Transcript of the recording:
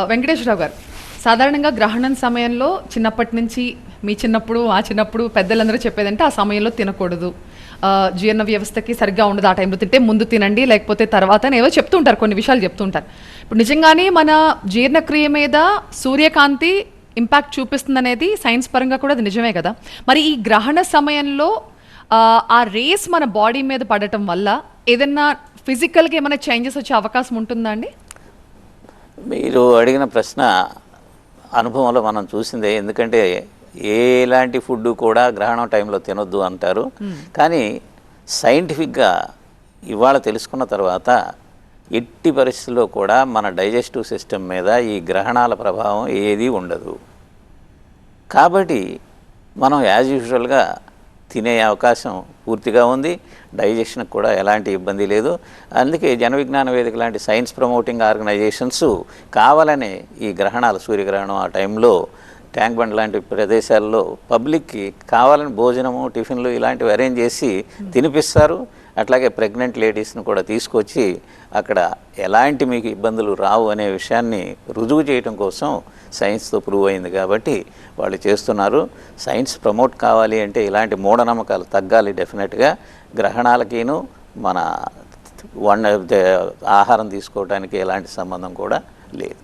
వెంకటేశ్వరరావు గారు, సాధారణంగా గ్రహణం సమయంలో చిన్నప్పటి నుంచి మీ చిన్నప్పుడు ఆ చిన్నప్పుడు పెద్దలందరూ చెప్పేదంటే ఆ సమయంలో తినకూడదు, జీర్ణ వ్యవస్థకి సరిగ్గా ఉండదు, ఆ టైంలో తింటే ముందు తినండి లేకపోతే తర్వాత అని ఏవో చెప్తుంటారు, కొన్ని విషయాలు చెప్తుంటారు. ఇప్పుడు నిజంగానే మన జీర్ణక్రియ మీద సూర్యకాంతి ఇంపాక్ట్ చూపిస్తుంది అనేది సైన్స్ పరంగా కూడా అది నిజమే కదా. మరి ఈ గ్రహణ సమయంలో ఆ రేస్ మన బాడీ మీద పడటం వల్ల ఏదన్నా ఫిజికల్గా ఏమైనా చేంజెస్ వచ్చే అవకాశం ఉంటుందా అండి? మీరు అడిగిన ప్రశ్న అనుభవంలో మనం చూసిందే. ఎందుకంటే ఎలాంటి ఫుడ్ కూడా గ్రహణం టైంలో తినొద్దు అంటారు. కానీ సైంటిఫిక్గా ఇవాళ తెలుసుకున్న తర్వాత ఎట్టి పరిస్థితుల్లో కూడా మన డైజెస్టివ్ సిస్టమ్ మీద ఈ గ్రహణాల ప్రభావం ఏదీ ఉండదు. కాబట్టి మనం యాజ్ యూజువల్గా తినే అవకాశం పూర్తిగా ఉంది. డైజెషన్కి కూడా ఎలాంటి ఇబ్బంది లేదు. అందుకే జన విజ్ఞాన వేదిక లాంటి సైన్స్ ప్రమోటింగ్ ఆర్గనైజేషన్స్ కావాలనే ఈ గ్రహణాలు, సూర్యగ్రహణం ఆ టైంలో ట్యాంక్ బండ్ లాంటి ప్రదేశాల్లో పబ్లిక్కి కావాలని భోజనము, టిఫిన్లు ఇలాంటివి అరేంజ్ చేసి తినిపిస్తారు. అట్లాగే ప్రెగ్నెంట్ లేడీస్ని కూడా తీసుకొచ్చి అక్కడ ఎలాంటి మీకు ఇబ్బందులు రావు అనే విషయాన్ని రుజువు చేయడం కోసం సైన్స్తో ప్రూవ్ అయింది కాబట్టి వాళ్ళు చేస్తున్నారు. సైన్స్ ప్రమోట్ కావాలి అంటే ఇలాంటి మూఢనమ్మకాలు తగ్గాలి డెఫినెట్గా. గ్రహణాలకిను మన ఆహారం తీసుకోవడానికి ఎలాంటి సంబంధం కూడా లేదు.